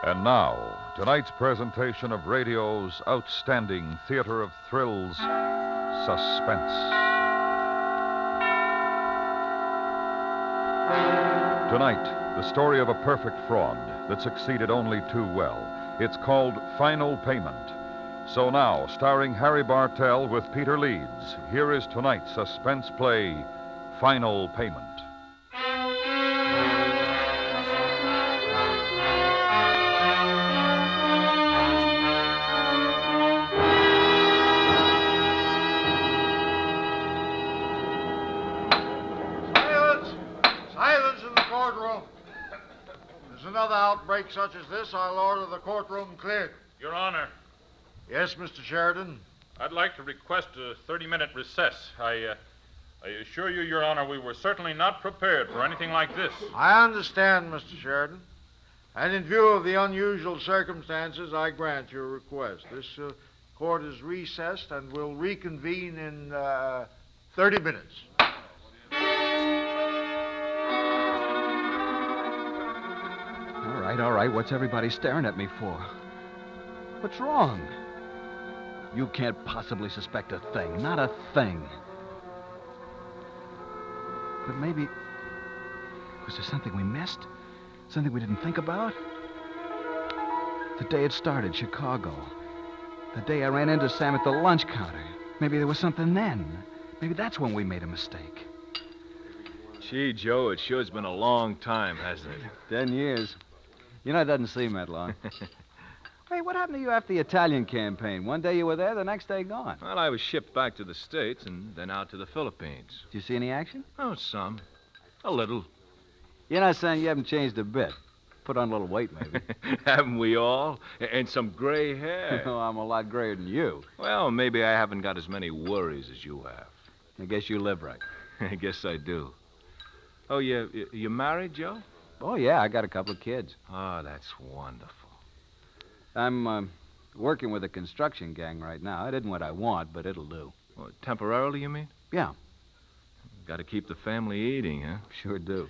And now, tonight's presentation of radio's outstanding theater of thrills, Suspense. Tonight, the story of a perfect fraud that succeeded only too well. It's called Final Payment. So now, starring Harry Bartell with Peter Leeds, here is tonight's suspense play, Final Payment. Silence in the courtroom. If there's another outbreak such as this, I'll order the courtroom cleared. Your Honor, Yes, Mr. Sheridan? I'd like to request a 30-minute recess. I assure you, Your Honor, we were certainly not prepared for anything like this. I understand, Mr. Sheridan. And in view of the unusual circumstances, I grant your request. This court is recessed and will reconvene in 30 minutes. All right. What's everybody staring at me for? What's wrong? You can't possibly suspect a thing. Not a thing. But maybe... Was there something we missed? Something we didn't think about? The day it started, Chicago. The day I ran into Sam at the lunch counter. Maybe there was something then. Maybe that's when we made a mistake. Gee, Joe, it sure's been a long time, hasn't it? 10 years. You know, it doesn't seem that long. Hey, what happened to you after the Italian campaign? One day you were there, the next day gone. Well, I was shipped back to the States and then out to the Philippines. Did you see any action? Oh, some. A little. You're not saying you haven't changed a bit. Put on a little weight, maybe. Haven't we all? And some gray hair. Oh, I'm a lot grayer than you. Well, maybe I haven't got as many worries as you have. I guess you live right. I guess I do. Oh, you married, Joe? Oh, yeah, I got a couple of kids. Oh, that's wonderful. I'm working with a construction gang right now. It isn't what I want, but it'll do. Well, temporarily, you mean? Yeah, Got to keep the family eating, huh? sure do.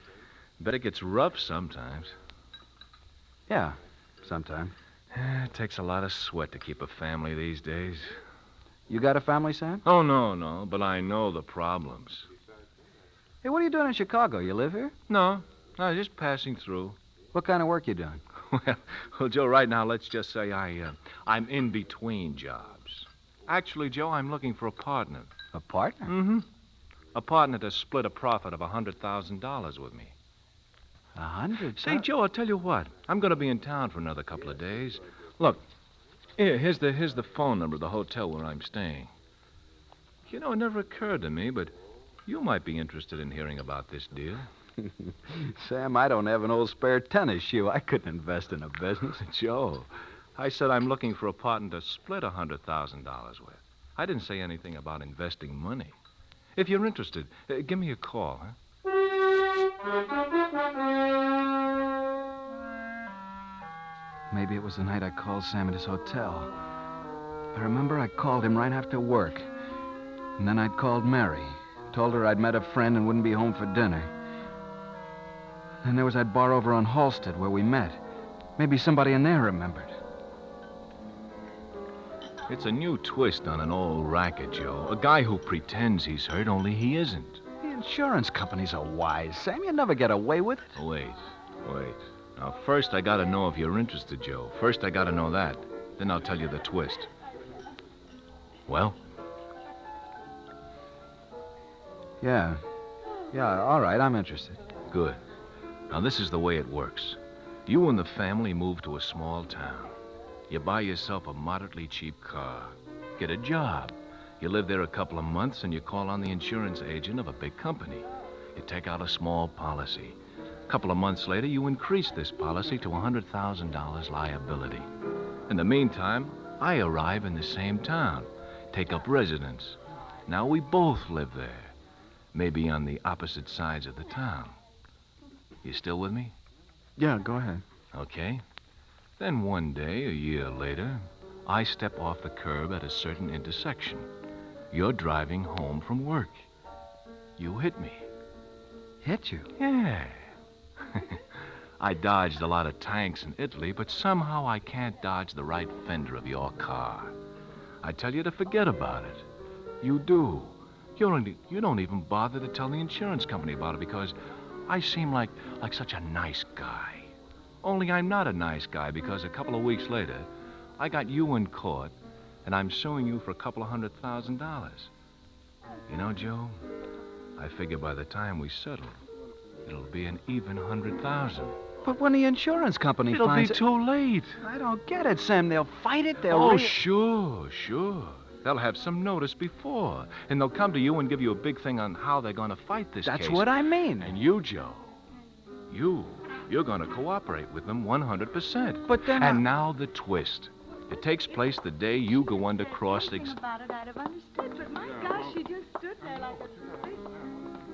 Bet it gets rough sometimes. Yeah, sometime. It takes a lot of sweat to keep a family these days. You got a family, Sam? Oh, no, but I know the problems. Hey, what are you doing in Chicago? You live here? No, just passing through. What kind of work you doing? Well, Joe, right now, let's just say I'm in between jobs. Actually, Joe, I'm looking for a partner. A partner? Mm-hmm. A partner to split a profit of $100,000 with me. 100? Say, Joe, I'll tell you what. I'm going to be in town for another couple of days. Look, here's the phone number of the hotel where I'm staying. You know, it never occurred to me, but you might be interested in hearing about this deal. Sam, I don't have an old spare tennis shoe. I couldn't invest in a business. Joe, I said I'm looking for a partner to split $100,000 with. I didn't say anything about investing money. If you're interested, give me a call, huh? Maybe it was the night I called Sam at his hotel. I remember I called him right after work. And then I'd called Mary. Told her I'd met a friend and wouldn't be home for dinner. Then there was that bar over on Halsted where we met. Maybe somebody in there remembered. It's a new twist on an old racket, Joe. A guy who pretends he's hurt, only he isn't. The insurance companies are wise, Sam. You never get away with it. Wait. Now, first I gotta know if you're interested, Joe. First I gotta know that. Then I'll tell you the twist. Well? Yeah, all right, I'm interested. Good. Now, this is the way it works. You and the family move to a small town. You buy yourself a moderately cheap car. Get a job. You live there a couple of months, and you call on the insurance agent of a big company. You take out a small policy. A couple of months later, you increase this policy to $100,000 liability. In the meantime, I arrive in the same town, take up residence. Now we both live there, maybe on the opposite sides of the town. You still with me? Yeah, go ahead. Okay. Then one day, a year later, I step off the curb at a certain intersection. You're driving home from work. You hit me. Hit you? Yeah. I dodged a lot of tanks in Italy, but somehow I can't dodge the right fender of your car. I tell you to forget about it. You do. You don't even bother to tell the insurance company about it because I seem like such a nice guy. Only I'm not a nice guy because a couple of weeks later, I got you in court, and I'm suing you for $200,000. You know, Joe, I figure by the time we settle, it'll be an even 100,000. But when the insurance company It'll be finds it... too late. I don't get it, Sam. They'll fight it. They'll... Oh, sure. They'll have some notice before, and they'll come to you and give you a big thing on how they're going to fight this case. That's what I mean. And you, Joe, you're going to cooperate with them 100%. But then And now the twist. It takes place the day you go under cross-examination. About it, I'd have understood, but my gosh, she just stood there like a big...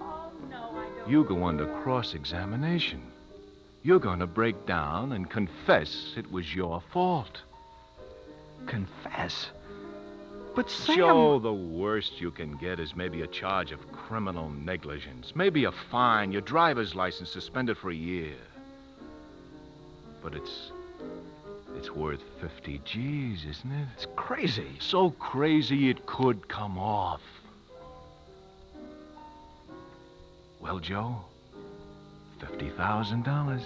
Oh, no, I don't... You go under cross-examination. You're going to break down and confess it was your fault. Confess? But Sam... Joe, the worst you can get is maybe a charge of criminal negligence. Maybe a fine, your driver's license suspended for a year. But it's worth 50 G's, isn't it? It's crazy. So crazy it could come off. Well, Joe, $50,000.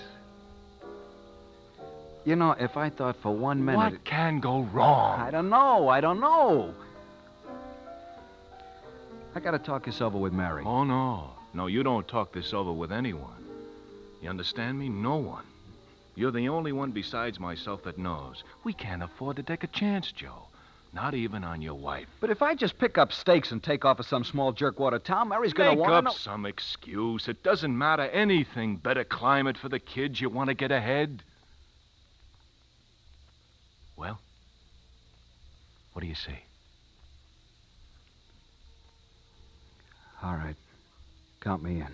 You know, if I thought for 1 minute... What can go wrong? I don't know. I gotta talk this over with Mary. Oh, no. No, you don't talk this over with anyone. You understand me? No one. You're the only one besides myself that knows. We can't afford to take a chance, Joe. Not even on your wife. But if I just pick up stakes and take off of some small jerkwater town, Mary's gonna Make want up to know... some excuse. It doesn't matter anything. Better climate for the kids. You want to get ahead? Well, what do you say? All right. Count me in.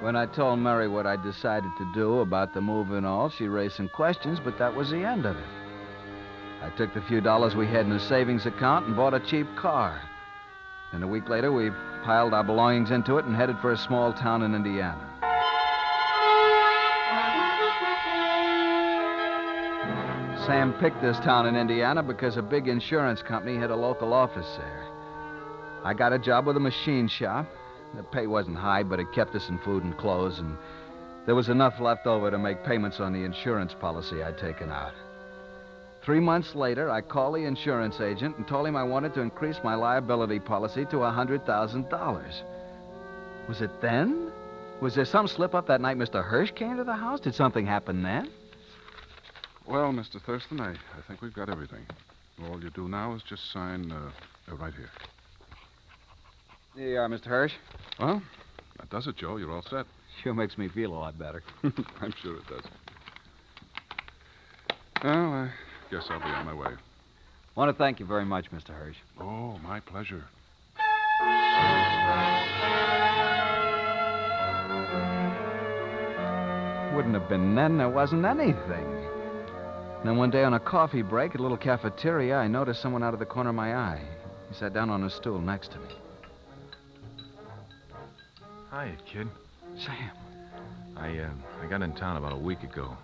When I told Mary what I decided to do about the move and all, she raised some questions, but that was the end of it. I took the few dollars we had in the savings account and bought a cheap car. And a week later, we piled our belongings into it and headed for a small town in Indiana. Sam picked this town in Indiana because a big insurance company had a local office there. I got a job with a machine shop. The pay wasn't high, but it kept us in food and clothes, and there was enough left over to make payments on the insurance policy I'd taken out. 3 months later, I called the insurance agent and told him I wanted to increase my liability policy to $100,000. Was it then? Was there some slip-up that night Mr. Hirsch came to the house? Did something happen then? Well, Mr. Thurston, I think we've got everything. All you do now is just sign right here. Here you are, Mr. Hirsch. Well, that does it, Joe. You're all set. Sure makes me feel a lot better. I'm sure it does. Well, I guess I'll be on my way. I want to thank you very much, Mr. Hirsch. Oh, my pleasure. Wouldn't have been then. There wasn't anything. And then one day on a coffee break at a little cafeteria, I noticed someone out of the corner of my eye. He sat down on a stool next to me. Hiya, kid. Sam. I got in town about a week ago.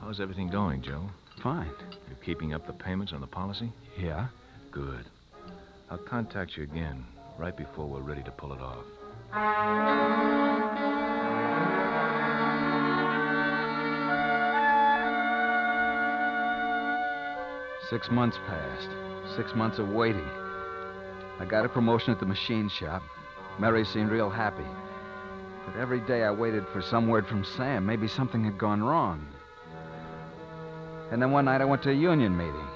How's everything going, Joe? Fine. You keeping up the payments on the policy? Yeah? Good. I'll contact you again right before we're ready to pull it off. 6 months passed. 6 months of waiting. I got a promotion at the machine shop. Mary seemed real happy. But every day I waited for some word from Sam. Maybe something had gone wrong. And then one night I went to a union meeting.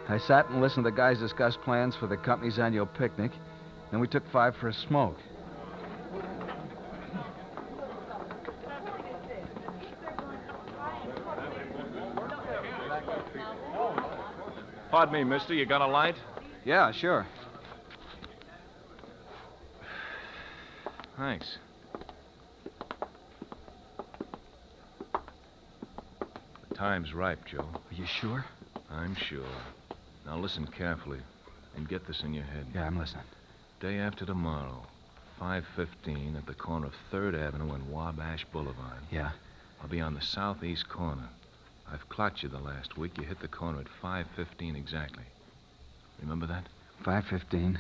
I sat and listened to the guys discuss plans for the company's annual picnic. Then we took 5 for a smoke. Pardon me, mister. You got a light? Yeah, sure. Thanks. The time's ripe, Joe. Are you sure? I'm sure. Now listen carefully. And get this in your head. Yeah, I'm listening. Day after tomorrow, 5:15 at the corner of 3rd Avenue and Wabash Boulevard. Yeah. I'll be on the southeast corner. I've clocked you the last week. You hit the corner at 5:15 exactly. Remember that? 5:15,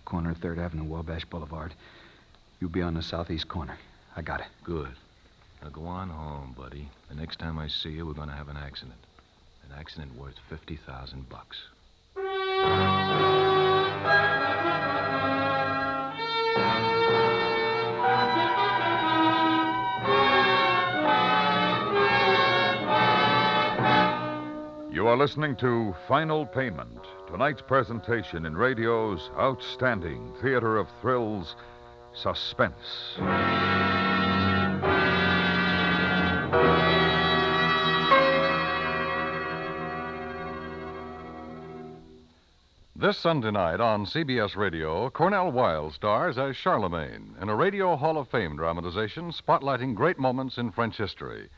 corner of 3rd Avenue, Wabash Boulevard. You'll be on the southeast corner. I got it. Good. Now go on home, buddy. The next time I see you, we're going to have an accident. An accident worth $50,000. You are listening to Final Payment, tonight's presentation in radio's outstanding theater of thrills, Suspense. This Sunday night on CBS Radio, Cornell Wilde stars as Charlemagne in a Radio Hall of Fame dramatization spotlighting great moments in French history.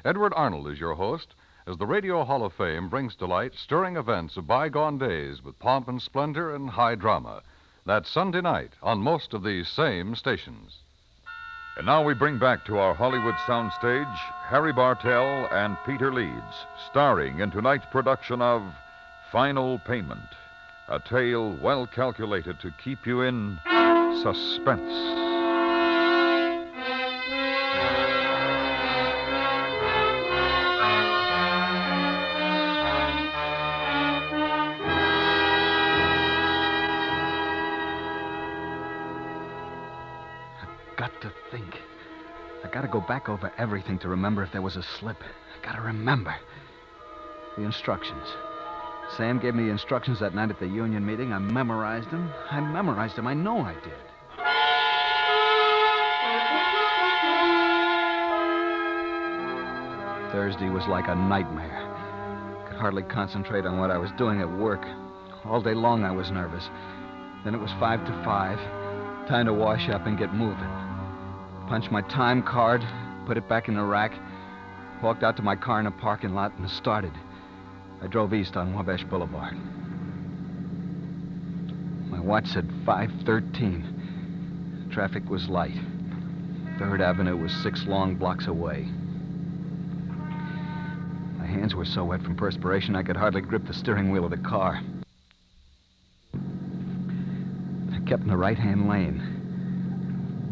Edward Arnold is your host as the Radio Hall of Fame brings to light stirring events of bygone days with pomp and splendor and high drama. That's Sunday night on most of these same stations. And now we bring back to our Hollywood soundstage Harry Bartell and Peter Leeds, starring in tonight's production of Final Payment, a tale well calculated to keep you in suspense. Got to think. I gotta go back over everything to remember if there was a slip. I gotta remember. The instructions. Sam gave me the instructions that night at the union meeting. I memorized them. I know I did. Thursday was like a nightmare. Could hardly concentrate on what I was doing at work. All day long I was nervous. Then it was 5 to 5. Time to wash up and get moving. Punched my time card, put it back in the rack, walked out to my car in a parking lot, and started. I drove east on Wabash Boulevard. My watch said 5:13. Traffic was light. 3rd Avenue was 6 long blocks away. My hands were so wet from perspiration I could hardly grip the steering wheel of the car. I kept in the right-hand lane.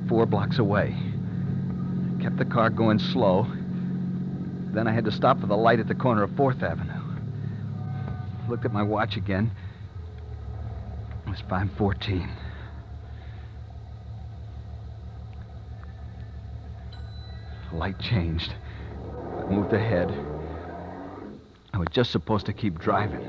4 blocks away. Kept the car going slow. Then I had to stop for the light at the corner of 4th Avenue. Looked at my watch again. It was 5:14. The light changed. I moved ahead. I was just supposed to keep driving.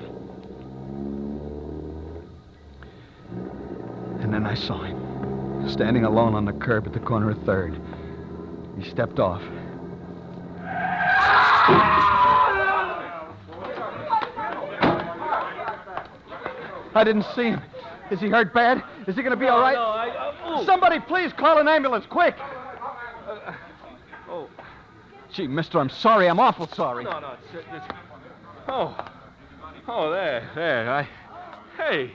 And then I saw him, standing alone on the curb at the corner of 3rd. He stepped off. I didn't see him. Is he hurt bad? Is he going to be all right? Somebody please call an ambulance, quick. Gee, mister, I'm sorry. I'm awful sorry. No, it's... Oh, there. Hey,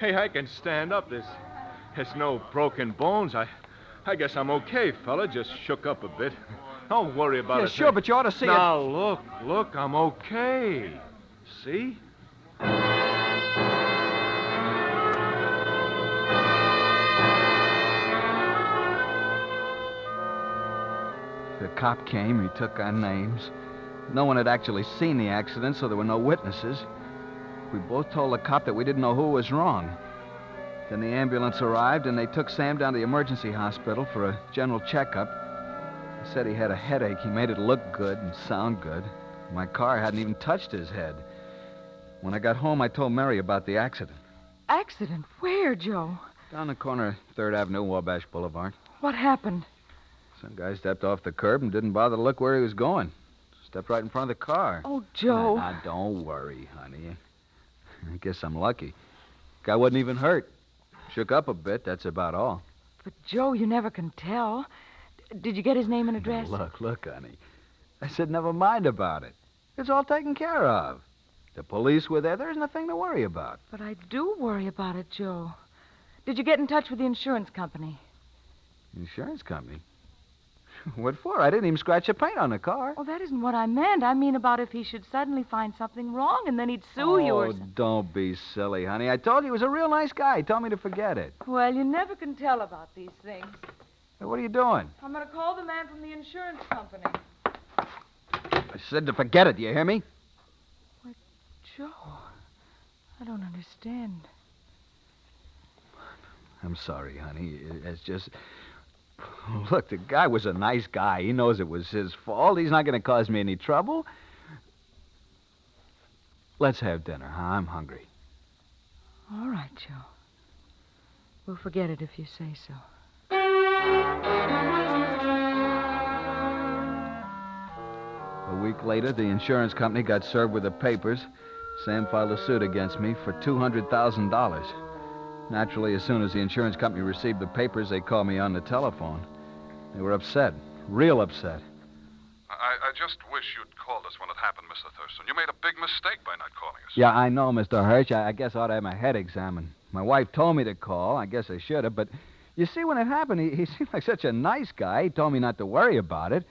I can stand up. There's no broken bones. I guess I'm okay, fella. Just shook up a bit. Don't worry about it. Yeah, sure, but you ought to see it. Now, look, I'm okay. See? The cop came. He took our names. No one had actually seen the accident, so there were no witnesses. We both told the cop that we didn't know who was wrong. Then the ambulance arrived, and they took Sam down to the emergency hospital for a general checkup. He said he had a headache. He made it look good and sound good. My car hadn't even touched his head. When I got home, I told Mary about the accident. Accident? Where, Joe? Down the corner of 3rd Avenue, Wabash Boulevard. What happened? Some guy stepped off the curb and didn't bother to look where he was going. Stepped right in front of the car. Oh, Joe. Now, don't worry, honey. I guess I'm lucky. Guy wasn't even hurt. Shook up a bit, that's about all. But, Joe, you never can tell. Did you get his name and address? Look, honey. I said never mind about it. It's all taken care of. The police were there. There isn't a thing to worry about. But I do worry about it, Joe. Did you get in touch with the insurance company? Insurance company? What for? I didn't even scratch the paint on the car. Oh, that isn't what I meant. I mean about if he should suddenly find something wrong and then he'd sue you or Oh, something. don't be silly, honey. I told you he was a real nice guy. He told me to forget it. Well, you never can tell about these things. Hey, what are you doing? I'm going to call the man from the insurance company. I said to forget it. Do you hear me? Joe, I don't understand. I'm sorry, honey. It's just... Look, the guy was a nice guy. He knows it was his fault. He's not going to cause me any trouble. Let's have dinner, huh? I'm hungry. All right, Joe. We'll forget it if you say so. A week later, the insurance company got served with the papers. Sam filed a suit against me for $200,000. Naturally, as soon as the insurance company received the papers, they called me on the telephone. They were upset. Real upset. I just wish you'd called us when it happened, Mr. Thurston. You made a big mistake by not calling us. Yeah, I know, Mr. Hirsch. I guess I ought to have my head examined. My wife told me to call. I guess I should have. But you see, when it happened, he seemed like such a nice guy. He told me not to worry about it.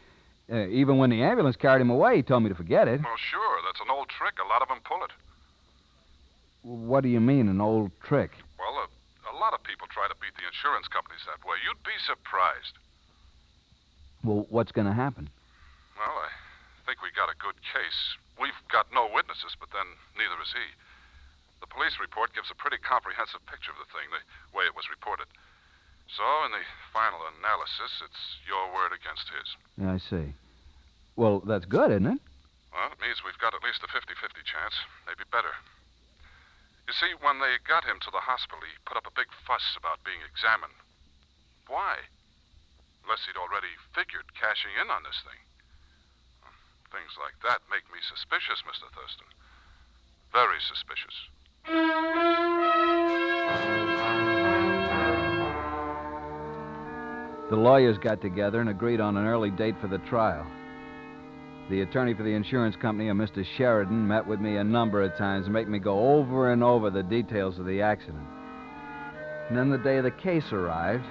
Even when the ambulance carried him away, he told me to forget it. Well, sure. That's an old trick. A lot of them pull it. What do you mean, an old trick? Well, a lot of people try to beat the insurance companies that way. You'd be surprised. Well, what's going to happen? Well, I think we got a good case. We've got no witnesses, but then neither has he. The police report gives a pretty comprehensive picture of the thing, the way it was reported. So, in the final analysis, it's your word against his. Yeah, I see. Well, that's good, isn't it? Well, it means we've got at least a 50-50 chance, maybe better. You see, when they got him to the hospital, he put up a big fuss about being examined. Why? Unless he'd already figured cashing in on this thing. Things like that make me suspicious, Mr. Thurston. Very suspicious. The lawyers got together and agreed on an early date for the trial. The attorney for the insurance company, a Mr. Sheridan, met with me a number of times and made me go over and over the details of the accident. And then the day of the case arrived.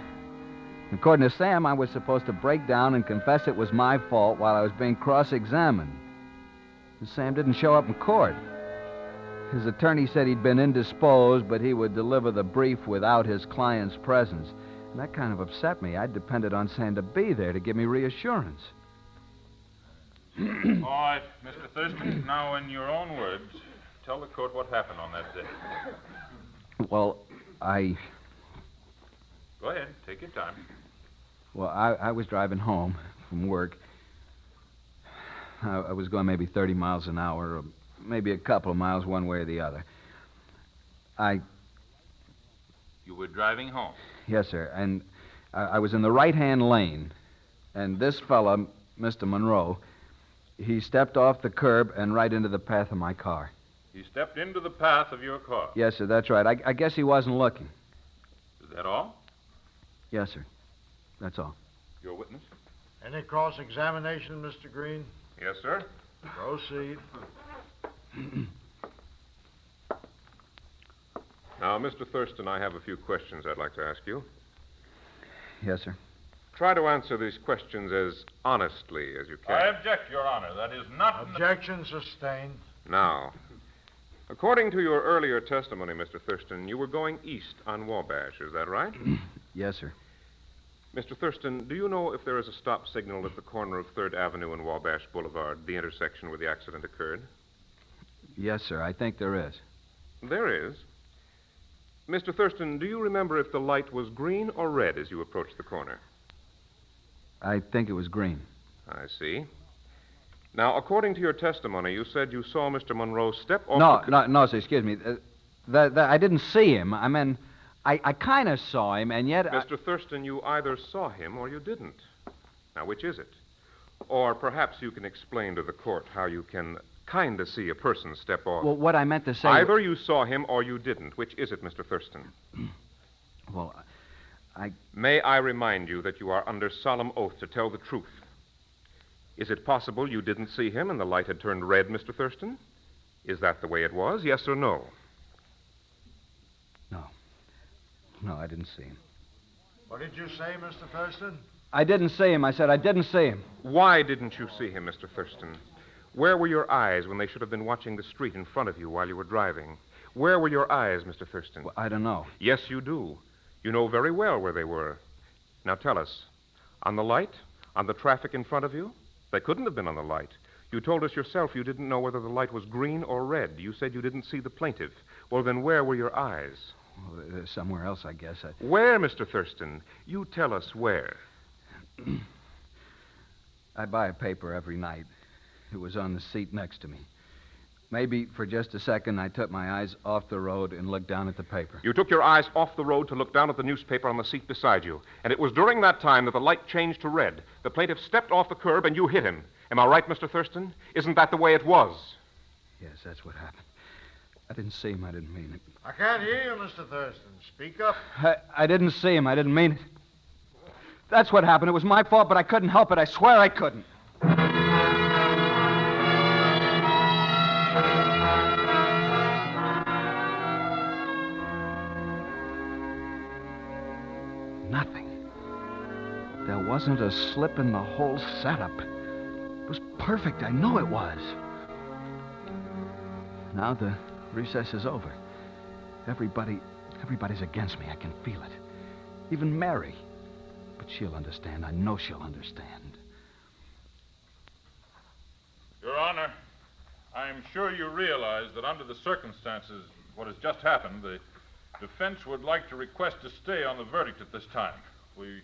According to Sam, I was supposed to break down and confess it was my fault while I was being cross-examined. And Sam didn't show up in court. His attorney said he'd been indisposed, but he would deliver the brief without his client's presence. And that kind of upset me. I depended on Sam to be there to give me reassurance. All right, Mr. Thurston. Now, in your own words, tell the court what happened on that day. Well, Go ahead. Take your time. Well, I was driving home from work. I was going maybe 30 miles an hour, or maybe a couple of miles one way or the other. You were driving home. Yes, sir. And I was in the right-hand lane. And this fella, Mr. Monroe, he stepped off the curb and right into the path of my car. He stepped into the path of your car. Yes, sir, that's right. I guess he wasn't looking. Is that all? Yes, sir. That's all. Your witness? Any cross-examination, Mr. Green? Yes, sir. Proceed. Now, Mr. Thurston, I have a few questions I'd like to ask you. Yes, sir. Try to answer these questions as honestly as you can. I object, Your Honor. That is not... Objection sustained. Now, according to your earlier testimony, Mr. Thurston, you were going east on Wabash, is that right? Yes, sir. Mr. Thurston, do you know if there is a stop signal at the corner of 3rd Avenue and Wabash Boulevard, the intersection where the accident occurred? Yes, sir. I think there is. There is. Mr. Thurston, do you remember if the light was green or red as you approached the corner? I think it was green. I see. Now, according to your testimony, you said you saw Mr. Monroe step off No, sir, excuse me. I didn't see him. I mean, I kind of saw him, and yet... Mr. Thurston, you either saw him or you didn't. Now, which is it? Or perhaps you can explain to the court how you can kind of see a person step off. Well, what I meant to say... Either you saw him or you didn't. Which is it, Mr. Thurston? Well, May I remind you that you are under solemn oath to tell the truth. Is it possible you didn't see him and the light had turned red, Mr. Thurston? Is that the way it was, yes or no? No. No, I didn't see him. What did you say, Mr. Thurston? I didn't see him. I said I didn't see him. Why didn't you see him, Mr. Thurston? Where were your eyes when they should have been watching the street in front of you while you were driving? Where were your eyes, Mr. Thurston? Well, I don't know. Yes, you do. You know very well where they were. Now tell us. On the light? On the traffic in front of you? They couldn't have been on the light. You told us yourself you didn't know whether the light was green or red. You said you didn't see the plaintiff. Well, then where were your eyes? Well, somewhere else, I guess. Where, Mr. Thurston? You tell us where. I buy a paper every night. It was on the seat next to me. Maybe for just a second I took my eyes off the road and looked down at the paper. You took your eyes off the road to look down at the newspaper on the seat beside you. And it was during that time that the light changed to red. The plaintiff stepped off the curb and you hit him. Am I right, Mr. Thurston? Isn't that the way it was? Yes, that's what happened. I didn't see him. I didn't mean it. I can't hear you, Mr. Thurston. Speak up. I didn't see him. I didn't mean it. That's what happened. It was my fault, but I couldn't help it. I swear I couldn't. Nothing. There wasn't a slip in the whole setup. It was perfect. I know it was. Now the recess is over. Everybody's against me. I can feel it. Even Mary. But she'll understand. I know she'll understand. Your Honor, I'm sure you realize that under the circumstances, what has just happened, the defense would like to request a stay on the verdict at this time. We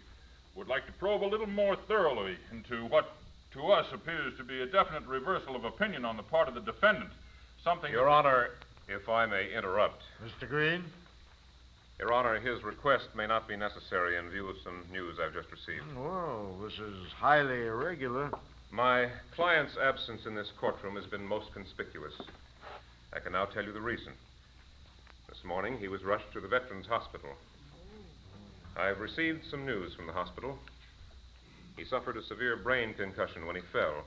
would like to probe a little more thoroughly into what to us appears to be a definite reversal of opinion on the part of the defendant. Something... Your Honor, if I may interrupt. Mr. Green? Your Honor, his request may not be necessary in view of some news I've just received. Well, this is highly irregular. My client's absence in this courtroom has been most conspicuous. I can now tell you the reason. This morning, he was rushed to the Veterans Hospital. I've received some news from the hospital. He suffered a severe brain concussion when he fell.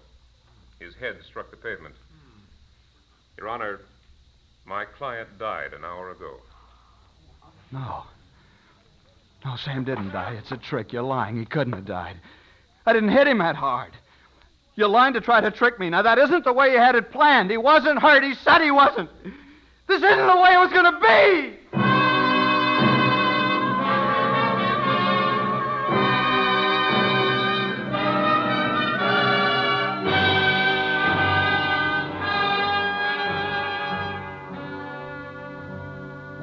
His head struck the pavement. Your Honor, my client died an hour ago. No. No, Sam didn't die. It's a trick. You're lying. He couldn't have died. I didn't hit him that hard. You're lying to try to trick me. Now, that isn't the way you had it planned. He wasn't hurt. He said he wasn't. This isn't the way it was going to be.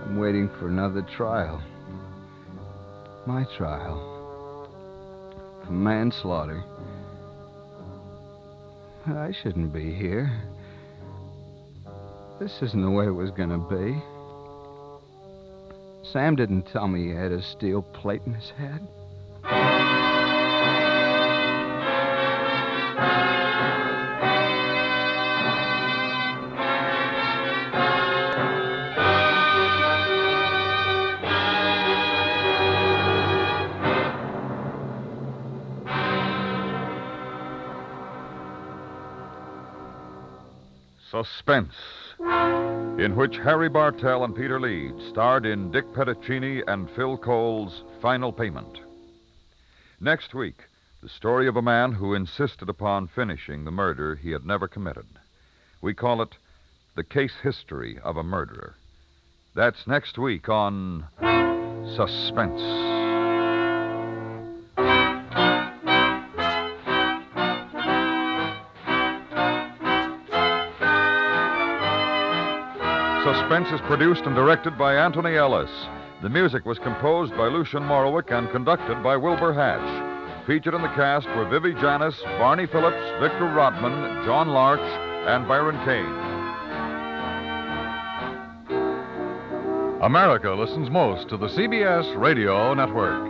I'm waiting for another trial. My trial. For manslaughter. I shouldn't be here. This isn't the way it was going to be. Sam didn't tell me he had a steel plate in his head. Suspense, in which Harry Bartell and Peter Leeds starred in Dick Petticini and Phil Cole's Final Payment. Next week, the story of a man who insisted upon finishing the murder he had never committed. We call it The Case History of a Murderer. That's next week on Suspense. Suspense is produced and directed by Anthony Ellis. The music was composed by Lucien Morawick and conducted by Wilbur Hatch. Featured in the cast were Vivi Janis, Barney Phillips, Victor Rodman, John Larch, and Byron Kane. America listens most to the CBS Radio Network.